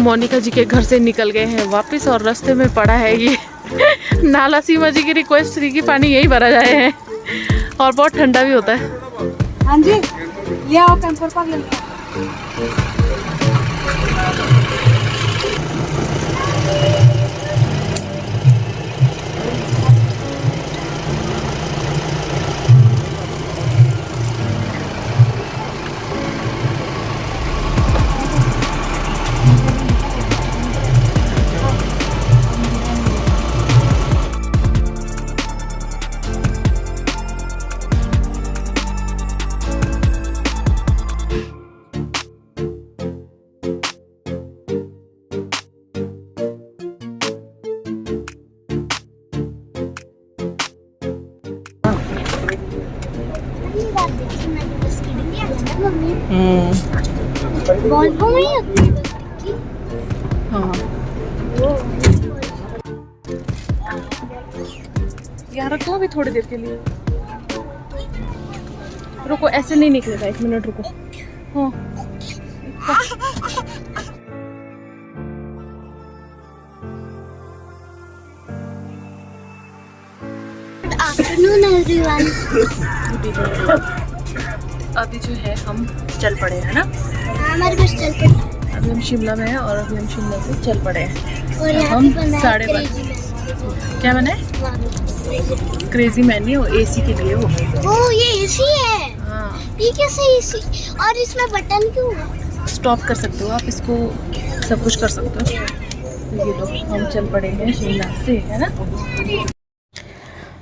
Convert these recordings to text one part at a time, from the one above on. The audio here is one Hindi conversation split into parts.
मोनिका जी के घर से निकल गए हैं वापस और रास्ते में पड़ा है ये नाला सीमा जी की रिक्वेस्ट थी कि पानी यही भरा जाए है और बहुत ठंडा भी होता है। हाँ जी, ये आओ कैंपर पर ले लो। वॉल्वो में ही होती है बस टिक्की। हाँ यहाँ रखो अभी थोड़ी देर के लिए। रुको, ऐसे नहीं निकलेगा, 1 मिनट रुको। हाँ गुड आफ्टरनून एवरीवन। अभी जो है हम चल पड़े हैं ना, हमारे बस चल पड़े। अभी हम शिमला में हैं और अभी हम शिमला से चल पड़े हैं। और यहाँ हम पे बना है 12:30। क्या बना है? क्रेजी मैन नहीं, वो एसी के लिए वो। ओ ये एसी है। हाँ, ये कैसे एसी? और इसमें बटन क्यों है? स्टॉप कर सकते हो आप इसको, सब कुछ कर सकते हो। तो ये लो, हम चल पड़े हैं शिमला से, है ना।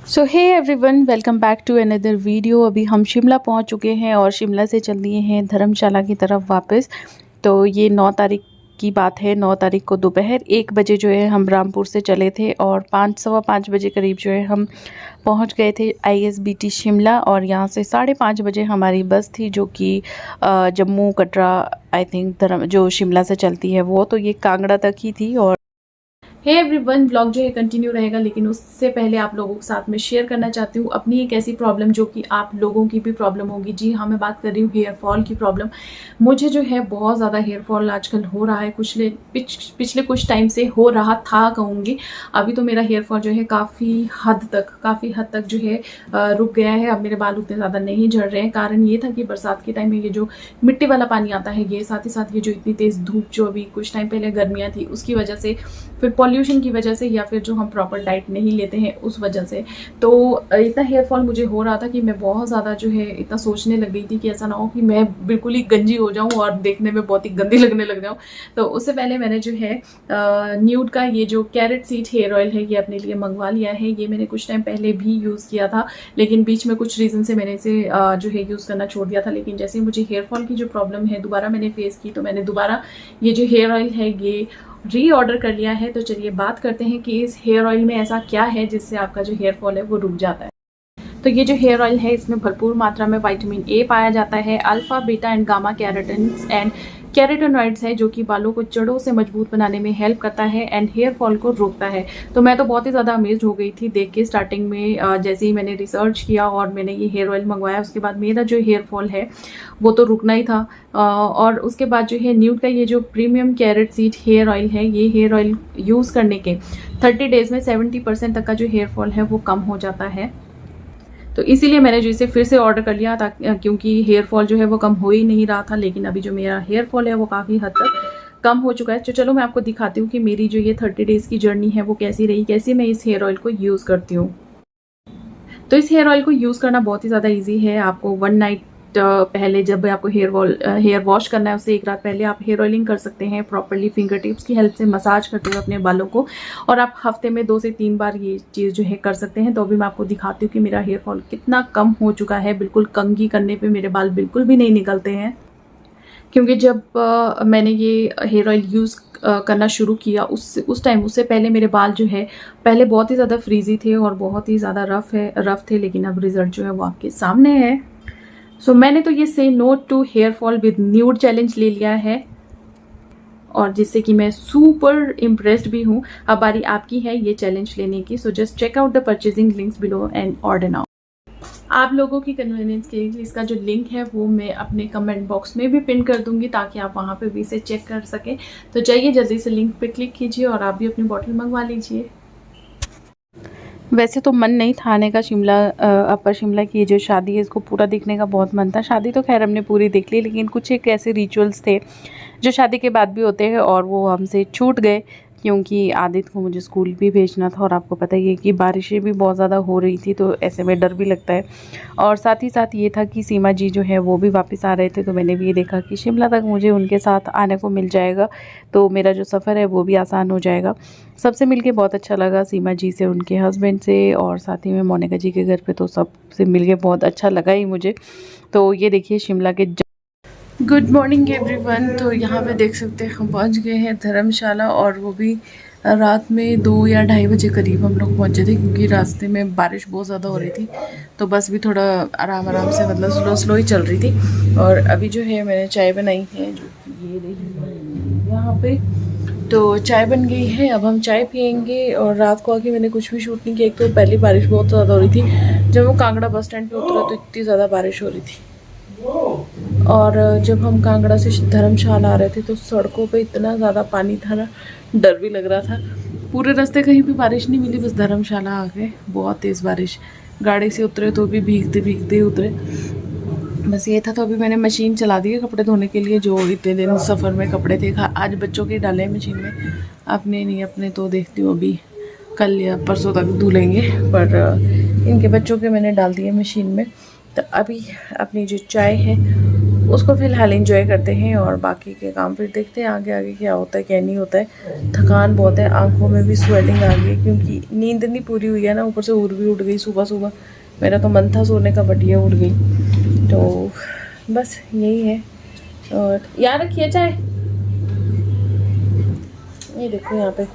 So hey everyone, welcome back to another video. अभी हम शिमला पहुंच चुके हैं और शिमला से चल दिए हैं धर्मशाला की तरफ वापस। तो ये 9 तारीख की बात है। 9 तारीख को दोपहर 1 बजे जो है हम रामपुर से चले थे और 5-5:15 बजे करीब जो है हम पहुंच गए थे ISBT शिमला। और यहाँ से 5:30 बजे हमारी बस थी जो कि जम्मू कटरा आई थिंक जो शिमला से चलती है वो, तो ये कांगड़ा तक ही थी। और हे एवरीवन, ब्लॉग जो है कंटिन्यू रहेगा, लेकिन उससे पहले आप लोगों के साथ में शेयर करना चाहती हूँ अपनी एक ऐसी प्रॉब्लम जो कि आप लोगों की भी प्रॉब्लम होगी। जी हाँ, मैं बात कर रही हूँ हेयर फॉल की प्रॉब्लम। मुझे जो है बहुत ज़्यादा हेयर फॉल आजकल हो रहा है, पिछले कुछ टाइम से हो रहा था कहूँगी। अभी तो मेरा हेयर फॉल जो है काफ़ी हद तक जो है रुक गया है। अब मेरे बाल उतने ज़्यादा नहीं झड़ रहे हैं। कारण ये था कि बरसात के टाइम में ये जो मिट्टी वाला पानी आता है, ये साथ ही साथ ये जो इतनी तेज़ धूप जो अभी कुछ टाइम पहले गर्मियाँ थी उसकी वजह से, फिर पॉल्यूशन की वजह से, या फिर जो हम प्रॉपर डाइट नहीं लेते हैं उस वजह से, तो इतना हेयर फॉल मुझे हो रहा था कि मैं बहुत ज़्यादा जो है इतना सोचने लग गई थी कि ऐसा ना हो कि मैं बिल्कुल ही गंजी हो जाऊं और देखने में बहुत ही गंदी लगने लग जाऊं। तो उससे पहले मैंने जो है न्यूड का ये जो कैरेट सीड हेयर ऑयल है ये अपने लिए मंगवा लिया है। ये मैंने कुछ टाइम पहले भी यूज़ किया था, लेकिन बीच में कुछ रीज़न से मैंने इसे जो है यूज़ करना छोड़ दिया था। लेकिन जैसे मुझे हेयर फॉल की जो प्रॉब्लम है दोबारा मैंने फेस की, तो मैंने दोबारा ये जो हेयर ऑयल है ये रीऑर्डर कर लिया है। तो चलिए बात करते हैं कि इस हेयर ऑयल में ऐसा क्या है जिससे आपका जो हेयर फॉल है वो रुक जाता है। तो ये जो हेयर ऑयल है इसमें भरपूर मात्रा में विटामिन ए पाया जाता है, alpha beta and gamma carotenes and carotenoids है जो कि बालों को जड़ों से मजबूत बनाने में हेल्प करता है एंड हेयर फॉल को रोकता है। तो मैं तो बहुत ही ज़्यादा अमेज्ड हो गई थी देख के स्टार्टिंग में। जैसे ही मैंने रिसर्च किया और मैंने ये हेयर ऑयल मंगवाया, उसके बाद मेरा जो हेयर फॉल है वो तो रुकना ही था। और उसके बाद जो है न्यूड का ये जो premium carrot seed hair oil है, ये हेयर ऑयल यूज़ करने के 30 डेज़ में 70% तक का जो हेयर फॉल है वो कम हो जाता है। तो इसीलिए मैंने जो इसे फिर से ऑर्डर कर लिया था, क्योंकि हेयर फॉल जो है वो कम हो ही नहीं रहा था। लेकिन अभी जो मेरा हेयर फॉल है वो काफ़ी हद तक कम हो चुका है। तो चलो मैं आपको दिखाती हूँ कि मेरी जो ये 30 डेज़ की जर्नी है वो कैसी रही, कैसे मैं इस हेयर ऑयल को यूज़ करती हूँ। तो इस हेयर ऑयल को यूज़ करना बहुत ही ज़्यादा ईजी है। आपको 1 नाइट पहले जब आपको हेयर वॉश करना है उससे 1 रात पहले आप हेयर ऑयलिंग कर सकते हैं प्रॉपरली, फिंगर टिप्स की हेल्प से मसाज करते हुए अपने बालों को। और आप हफ्ते में 2 से 3 बार ये चीज़ जो है कर सकते हैं। तो अभी मैं आपको दिखाती हूँ कि मेरा हेयर फॉल कितना कम हो चुका है। बिल्कुल कंघी करने पे मेरे बाल बिल्कुल भी नहीं निकलते हैं, क्योंकि जब मैंने ये हेयर ऑयल यूज़ करना शुरू किया उस टाइम, उससे पहले मेरे बाल जो है पहले बहुत ही ज़्यादा फ्रीजी थे और बहुत ही ज़्यादा रफ थे। लेकिन अब रिजल्ट जो है वो आपके सामने है। सो मैंने तो ये say no to hair fall with Neud challenge ले लिया है, और जिससे कि मैं सुपर इम्प्रेस्ड भी हूँ। अब बारी आपकी है ये चैलेंज लेने की। So just check out the purchasing links below and order now. आप लोगों की कन्वीनियंस के लिए इसका जो लिंक है वो मैं अपने कमेंट बॉक्स में भी पिन कर दूंगी, ताकि आप वहाँ पे भी इसे चेक कर सकें। तो जाइए जल्दी से लिंक पे क्लिक कीजिए और आप भी अपनी बॉटल मंगवा लीजिए। वैसे तो मन नहीं था आने का शिमला, अपर शिमला की जो शादी है इसको पूरा देखने का बहुत मन था। शादी तो खैर हमने पूरी देख ली, लेकिन कुछ एक ऐसे रिचुअल्स थे जो शादी के बाद भी होते हैं और वो हमसे छूट गए, क्योंकि आदित्य को मुझे स्कूल भी भेजना था और आपको पता ही है कि बारिशें भी बहुत ज़्यादा हो रही थी, तो ऐसे में डर भी लगता है। और साथ ही साथ ये था कि सीमा जी जो है वो भी वापस आ रहे थे, तो मैंने भी ये देखा कि शिमला तक मुझे उनके साथ आने को मिल जाएगा, तो मेरा जो सफ़र है वो भी आसान हो जाएगा। सबसे मिलके बहुत अच्छा लगा, सीमा जी से, उनके हस्बैंड से, और साथ ही में मोनिका जी के घर पे, तो सबसे मिलके बहुत अच्छा लगा ही मुझे। तो ये देखिए शिमला के गुड मॉर्निंग एवरीवन। तो यहाँ पे देख सकते हैं हम पहुँच गए हैं धर्मशाला, और वो भी रात में 2 या 2:30 बजे करीब हम लोग पहुँचे थे, क्योंकि रास्ते में बारिश बहुत ज़्यादा हो रही थी, तो बस भी थोड़ा आराम से, मतलब स्लो ही चल रही थी। और अभी जो है मैंने चाय बनाई है, जो कि ये रही यहाँ पे, तो चाय बन गई है, अब हम चाय पियेंगे। और रात को आके मैंने कुछ भी शूट नहीं किया, एक तो पहली बारिश बहुत ज़्यादा हो रही थी, जब वो कांगड़ा बस स्टैंड पे उतरा तो इतनी ज़्यादा बारिश हो रही थी, और जब हम कांगड़ा से धर्मशाला आ रहे थे तो सड़कों पे इतना ज़्यादा पानी था ना, डर भी लग रहा था। पूरे रास्ते कहीं भी बारिश नहीं मिली, बस धर्मशाला आ गए बहुत तेज़ बारिश। गाड़ी से उतरे तो भी भीगते भीगते उतरे, बस ये था। तो अभी मैंने मशीन चला दी है कपड़े धोने के लिए, जो इतने दिन सफ़र में कपड़े थे। आज बच्चों के डाले मशीन में, अपने नहीं, अपने तो देखती हूँ अभी कल या परसों तक धुलेंगे, पर इनके बच्चों के मैंने डाल दिए मशीन में। तो अभी अपनी जो चाय है उसको फ़िलहाल एंजॉय करते हैं, और बाकी के काम फिर देखते हैं आगे आगे क्या होता है क्या नहीं होता है। थकान बहुत है, आंखों में भी स्वेटिंग आ गई है, क्योंकि नींद नहीं पूरी हुई है ना, ऊपर से उड़ भी उठ गई सुबह सुबह। मेरा तो मन था सोने का, बट ये उठ गई, तो बस यही है। और यहाँ रखिए चाय, ये देखो यहाँ पे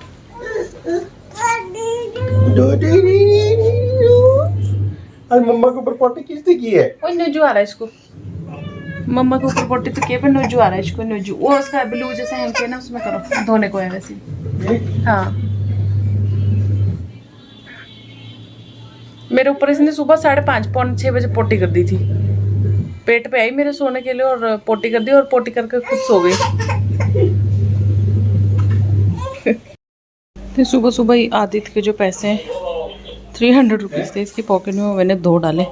आज मम्मा के ऊपर पोटी किसने की है? ओए नोजू आ रहा है इसको, मम्मा के ऊपर पोटी तो किया, पर नोजू आ रहा है इसको, नोजू वो उसका ब्लू जैसे हैंकी है ना, उसमें करो, धोने को है वैसे। हाँ, मेरे ऊपर इसने सुबह 5:30 पौने 6 बजे पोटी कर दी थी। पेट पे आई मेरे सोने के लिए और पोटी कर दी, और पोटी करके खुद सो गई। तो सुबह सुबह ही आदित्य के जो पैसे हैं 300 रुपीज़ थे इसकी पॉकेट में, वो मैंने 2 डाले।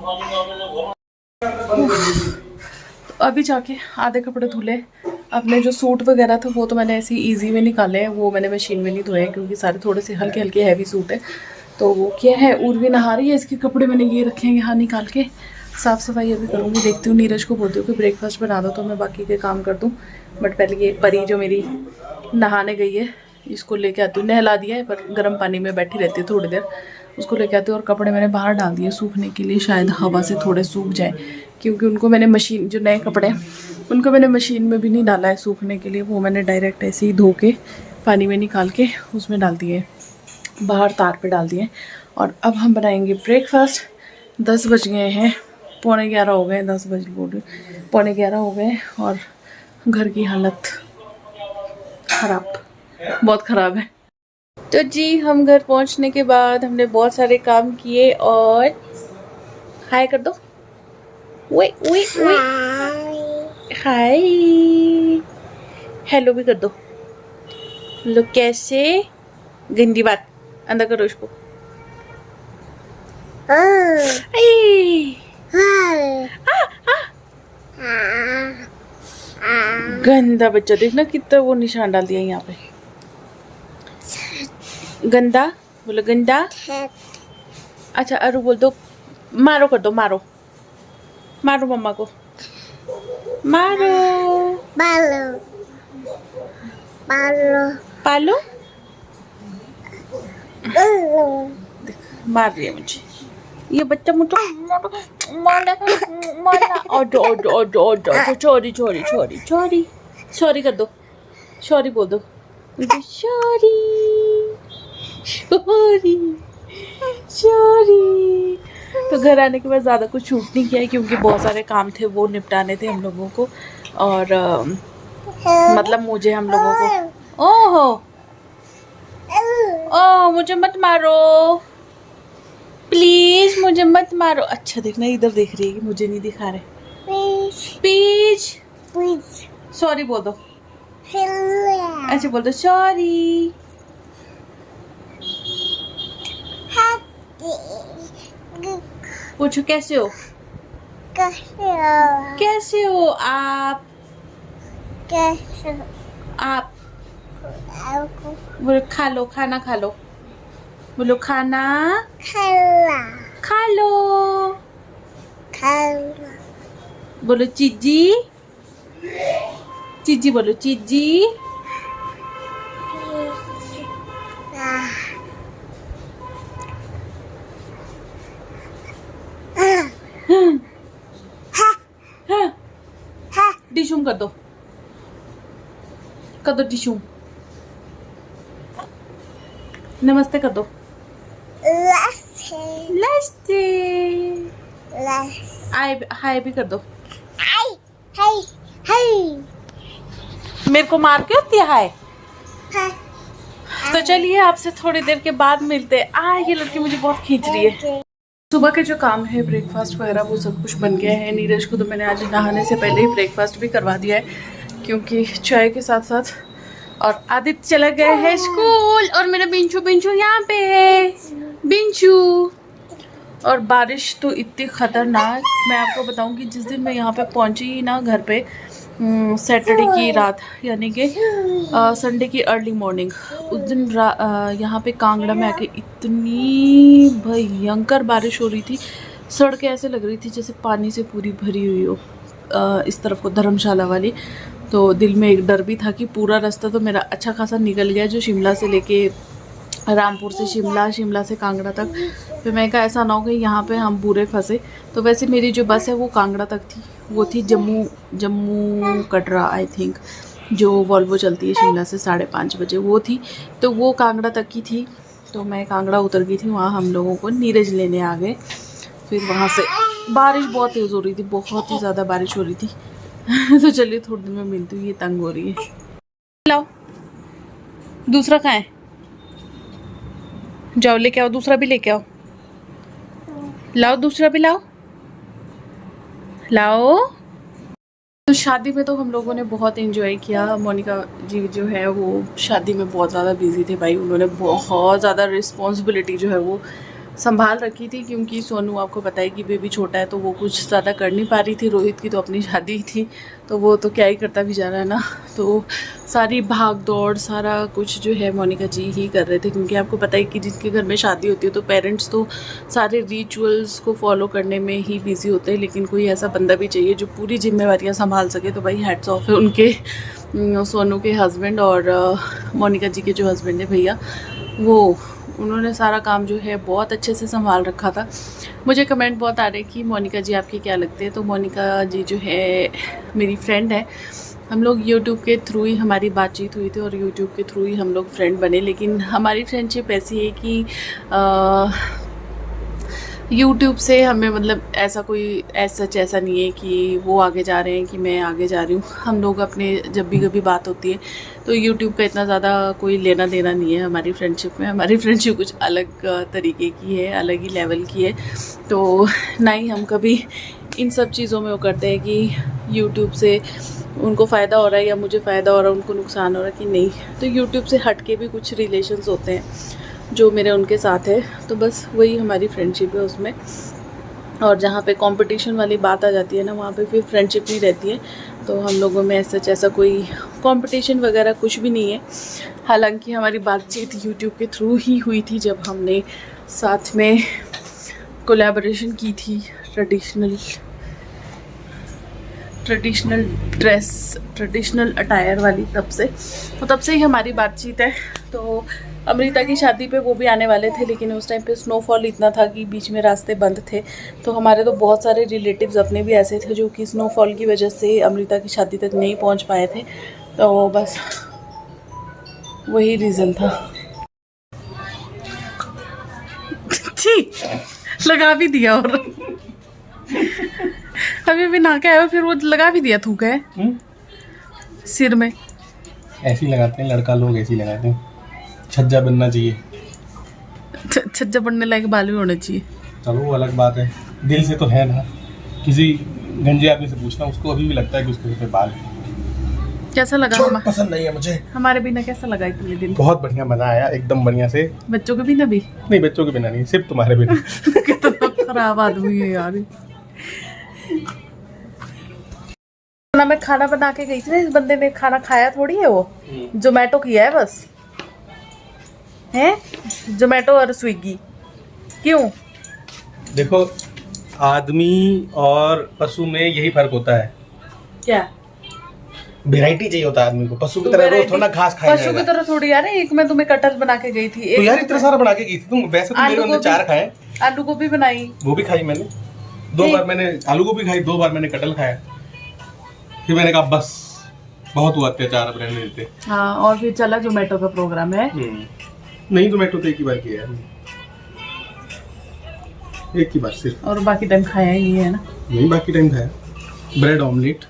तो अभी जाके आधे कपड़े धुले। अपने जो सूट वगैरह थे वो तो मैंने ऐसे ही ईजी में निकाले हैं, वो मैंने मशीन में नहीं धोए, क्योंकि सारे थोड़े से हल्के हल्के हैवी सूट है। तो वो क्या है, उर्वी नहा रही है, इसके कपड़े मैंने ये रखे हैं यहाँ निकाल के। साफ़ सफाई अभी करूँगी, देखती हूँ नीरज को बोलती हूँ कि ब्रेकफास्ट बना दो तो मैं बाकी के काम कर दूँ। बट पहले ये परी जो मेरी नहाने गई है, इसको लेके आती हूँ। नहला दिया है पर गर्म पानी में बैठी रहती है थोड़ी देर, उसको लेके आती हूँ। और कपड़े मैंने बाहर डाल दिए सूखने के लिए, शायद हवा से थोड़े सूख जाए, क्योंकि उनको मैंने मशीन, जो नए कपड़े हैं उनको मैंने मशीन में भी नहीं डाला है सूखने के लिए, वो मैंने डायरेक्ट ऐसे ही धो के पानी में निकाल के उसमें डाल दिए, बाहर तार पे डाल दिए। और अब हम बनाएंगे ब्रेकफास्ट। 10 बज गए हैं, 11:15 हो गए, 10 बज गए, 11:15 हो गए, और घर की हालत ख़राब, बहुत ख़राब है। तो जी हम घर पहुंचने के बाद हमने बहुत सारे काम किए, और हाय कर दो, ओए ओए ओए, हाय, हेलो भी कर दो। लो कैसे, गंदी बात, अंदर करो इसको। गंदा बच्चा, देखना कितना वो निशान डाल दिया यहाँ पे। गंदा बोलो, गंदा। अच्छा अरु बोल दो, मारो कर दो, मारो मारो मम्मा को, मारो, पालो पालो पालो। मार रही है मुझे ये बच्चा, मुझे चोरी चोरी चोरी चोरी, सॉरी कर दो, सॉरी बोल दो, सॉरी सॉरी सॉरी। तो घर आने के बाद ज़्यादा कुछ शूट नहीं किया है, क्योंकि बहुत सारे काम थे वो निपटाने थे हम लोगों को, और मतलब मुझे, हम लोगों को। ओहो, ओह मुझे मत मारो प्लीज मुझे मत मारो। अच्छा देखना, इधर देख रही है कि मुझे नहीं दिखा रहे। प्लीज सॉरी बोल दो। ऐसे बोल दो सॉरी। पूछो कैसे हो? कैसे हो आप? आप बोलो खा लो, खाना खा लो। बोलो खाना खा लो। बोलो चीजी। चीजी बोलो चीजी। डिशूम कर दो, कर दो डिशूम। नमस्ते कर दो। नमस्ते। हाय भी कर दो। मेरे को मार के होती है हाय। तो चलिए आपसे थोड़ी देर के बाद मिलते हैं। ये लड़की मुझे बहुत खींच रही है। सुबह के जो काम है, ब्रेकफास्ट वगैरह वो सब कुछ बन गया है। नीरज को तो मैंने आज नहाने से पहले ही ब्रेकफास्ट भी करवा दिया है, क्योंकि चाय के साथ साथ। और आदित्य चला गया है स्कूल, और मेरा बिंचू यहाँ पे है। बिंचू। और बारिश तो इतनी खतरनाक, मैं आपको बताऊं कि जिस दिन मैं यहाँ पे पहुँची ना घर पे, सैटरडे की रात यानी कि संडे की अर्ली मॉर्निंग, उस दिन यहाँ पे कांगड़ा में आके इतनी भयंकर बारिश हो रही थी। सड़कें ऐसे लग रही थी जैसे पानी से पूरी भरी हुई हो, इस तरफ को धर्मशाला वाली। तो दिल में एक डर भी था कि पूरा रास्ता तो मेरा अच्छा खासा निकल गया, जो शिमला से लेके रामपुर से शिमला, शिमला से कांगड़ा तक। फिर मैं कहा ऐसा ना हो कि यहाँ पे हम बुरे फंसे। तो वैसे मेरी जो बस है वो कांगड़ा तक थी, वो थी जम्मू कटरा आई थिंक, जो वॉल्वो चलती है शिमला से 5:30 बजे, वो थी। तो वो कांगड़ा तक की थी। तो मैं कांगड़ा उतर गई थी, वहाँ हम लोगों को नीरज लेने आ गए। फिर वहाँ से बारिश बहुत तेज़ हो रही थी, बहुत ही ज़्यादा बारिश हो रही थी। तो चलिए थोड़ी देर में मिलती हूँ, ये तंग हो रही है। लाओ दूसरा कहाँ है, जाओ लेके आओ, दूसरा भी लेके आओ। लाओ दूसरा भी लाओ, लाओ। तो शादी में तो हम लोगों ने बहुत एंजॉय किया। मोनिका जी जो है वो शादी में बहुत ज़्यादा बिजी थे भाई, उन्होंने बहुत ज़्यादा रिस्पॉन्सिबिलिटी जो है वो संभाल रखी थी, क्योंकि सोनू आपको पता है कि बेबी छोटा है तो वो कुछ ज़्यादा कर नहीं पा रही थी। रोहित की तो अपनी शादी थी, तो वो तो क्या ही करता भी जा रहा है ना। तो सारी भाग दौड़ सारा कुछ जो है मोनिका जी ही कर रहे थे, क्योंकि आपको पता है कि जिनके घर में शादी होती है तो पेरेंट्स तो सारे रिचुअल्स को फॉलो करने में ही बिजी होते हैं, लेकिन कोई ऐसा बंदा भी चाहिए जो पूरी जिम्मेवारियाँ संभाल सके। तो भाई हैट्स ऑफ है उनके, सोनू के हस्बैंड और मोनिका जी के जो हस्बैंड है भैया, वो उन्होंने सारा काम जो है बहुत अच्छे से संभाल रखा था। मुझे कमेंट बहुत आ रहे कि मोनिका जी आपके क्या लगते हैं। तो मोनिका जी जो है मेरी फ्रेंड है, हम लोग यूट्यूब के थ्रू ही हमारी बातचीत हुई थी और यूट्यूब के थ्रू ही हम लोग फ्रेंड बने। लेकिन हमारी फ्रेंडशिप ऐसी है कि यूट्यूब से हमें मतलब ऐसा कोई ऐसा नहीं है कि वो आगे जा रहे हैं कि मैं आगे जा रही हूँ। हम लोग अपने जब भी कभी बात होती है तो यूट्यूब का इतना ज़्यादा कोई लेना देना नहीं है हमारी फ्रेंडशिप में। हमारी फ्रेंडशिप कुछ अलग तरीके की है, अलग ही लेवल की है। तो ना ही हम कभी इन सब चीज़ों में वो करते हैं कि यूट्यूब से उनको फ़ायदा हो रहा है या मुझे फ़ायदा हो रहा है, उनको नुकसान हो रहा है कि नहीं। तो यूट्यूब से हट के भी कुछ रिलेशंस होते हैं जो मेरे उनके साथ है, तो बस वही हमारी फ्रेंडशिप है उसमें। और जहाँ पे कंपटीशन वाली बात आ जाती है ना, वहाँ पे फिर फ्रेंडशिप नहीं रहती है। तो हम लोगों में ऐसा कोई कंपटीशन वगैरह कुछ भी नहीं है। हालांकि हमारी बातचीत यूट्यूब के थ्रू ही हुई थी, जब हमने साथ में कोलैबोरेशन की थी ट्रेडिशनल ड्रेस, ट्रेडिशनल अटायर वाली, तब से ही हमारी बातचीत है। तो अमृता की शादी पे वो भी आने वाले थे, लेकिन उस टाइम पे स्नोफॉल इतना था कि बीच में रास्ते बंद थे। तो हमारे तो बहुत सारे रिलेटिव्स अपने भी ऐसे थे जो कि स्नोफॉल की वजह से अमृता की शादी तक नहीं पहुंच पाए थे। तो बस वही रीज़न था। लगा भी दिया, और अभी भी ना क्या है, फिर वो लगा भी दिया, थूका है सिर में। ऐसे ही लगाते हैं लड़का लोग, ऐसे ही लगाते हैं। छज्जा बनना चाहिए, छज्जा बनने लायक बाल भी होने चाहिए। चलो वो अलग बात है, दिल से तो है ना। किसी गंजे आदमी से पूछना, उसको अभी भी लगता है कि उसके पे बाल है। कैसा लगा पसंद नहीं है मुझे। हमारे बिना कैसा लगा इतने दिन? बहुत बढ़िया, मजा आया एकदम बढ़िया से। बच्चों के बिना भी? नहीं, बच्चों के बिना नहीं, सिर्फ तुम्हारे बिना। कितना खराब आदमी है यार। ना मैं खाना बना के गई थी ना, इस बंदे ने खाना खाया थोड़ी है, वो जोमेटो किया है बस। है जोमेटो और स्विगी। क्यों? देखो, आदमी और पशु में यही फर्क होता है। क्या? वैरायटी चाहिए होता है आदमी को। पशु की तरह रोज थोड़ा घास खाएगा। पशु की तरह थोड़ी यार। एक मैं तुम्हें कटहल बना के गई थी। तो यार इतना सारा बना के गई थी तुम। वैसे तो मेरे बंदे 4 खाए। आलू गोभी बनाई, वो भी खाई मैंने। 2 बार मैंने आलू गोभी खाई, 2 बार मैंने कटहल खाया। फिर मैंने कहा बस बहुत हुआ अत्याचार, अब रहने देते। हाँ, और फिर चला जोमेटो का प्रोग्राम है। नहीं, जोमेटो तो एक ही बार किया है, एक ही बार सिर्फ। और बाकी टाइम खाया ही नहीं है ना? नहीं, बाकी टाइम खाया। Bread omelette.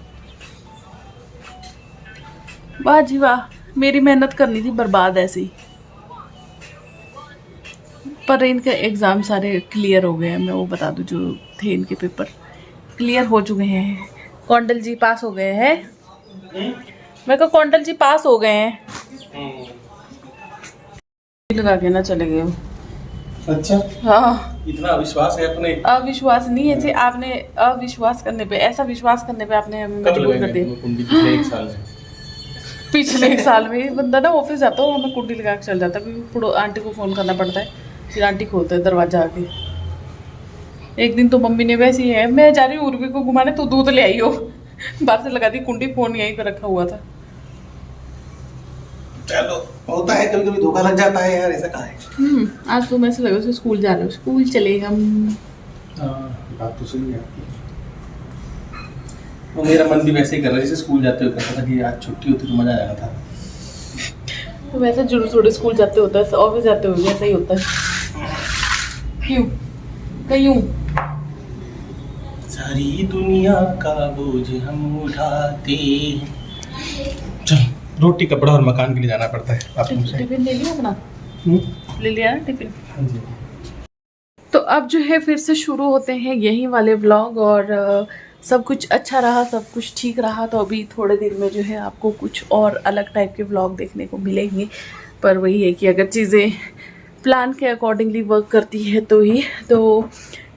वाह जी वाह, मेरी मेहनत करनी थी बर्बाद ऐसे ही। पर इनके एग्ज़ाम सारे क्लियर हो गए हैं, मैं वो बता दूं, जो थे इनके पेपर क्लियर हो चुके हैं। कौंडल जी पास हो गए हैं। मैं कहा कौंडल जी पास हो गए हैं। लगा के ना चले गए। अच्छा, हाँ, इतना अविश्वास है अपने। अविश्वास नहीं, ऐसे आपने अविश्वास करने पे, ऐसा विश्वास करने पे आपने हमें मजबूर कर दिया। पिछले 1 साल में। पिछले 1 साल में बंदा ना ऑफिस जाता हो, हमें कुंडी लगा के चल जाता है। फिर आंटी को फ़ोन करना पड़ता है, फिर आंटी खोलते है दरवाजा आके। एक दिन तो मम्मी ने वैसे ही है, मैं जा रही हूँ उर्वी को घुमाने, तो दूध ले आई हो। बाहर से लगा दी कुंडी, फ़ोन यहीं पे रखा हुआ था। चलो, होता है, कभी कभी धोखा लग जाता है यार, ऐसा कहाँ है। आज तो मैं से लगा स्कूल जा रहे हो, स्कूल चले हम। बात तो सही है। तो मेरा मन भी वैसे ही कर रहा है, जैसे स्कूल जाते हुए कहता था कि आज छुट्टी होती तो मजा आ जाना था। तो वैसे जरूर थोड़े स्कूल जाते होता है, ऑफिस जाते हुए ऐसा ही होता है। क्यों? क्यों? सारी दुनिया का बोझ हम उठाते। चल, रोटी कपड़ा और मकान के लिए जाना पड़ता है। आप मुझसे टिफिन ले लिया अपना? ले लिया ना टिफिन? हाँ जी। तो अब जो है फिर से शुरू होते हैं यही वाले व्लॉग, और सब कुछ अच्छा रहा, सब कुछ ठीक रहा। तो अभी थोड़े दिन में जो है आपको कुछ और अलग टाइप के व्लॉग देखने को मिलेंगे। पर वही है कि अगर चीज़ें प्लान के अकॉर्डिंगली वर्क करती है तो ही। तो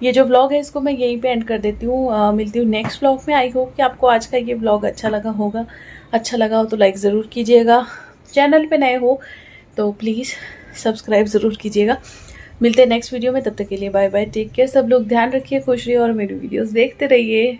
ये जो व्लॉग है इसको मैं यहीं पे एंड कर देती हूँ। मिलती हूँ नेक्स्ट व्लॉग में। आई होप कि आपको आज का ये व्लॉग अच्छा लगा होगा। अच्छा लगा हो तो लाइक ज़रूर कीजिएगा। चैनल पे नए हो तो प्लीज़ सब्सक्राइब ज़रूर कीजिएगा। मिलते हैं नेक्स्ट वीडियो में, तब तक के लिए बाय बाय, टेक केयर। सब लोग ध्यान रखिए, खुश रहिए और मेरी वीडियोस देखते रहिए।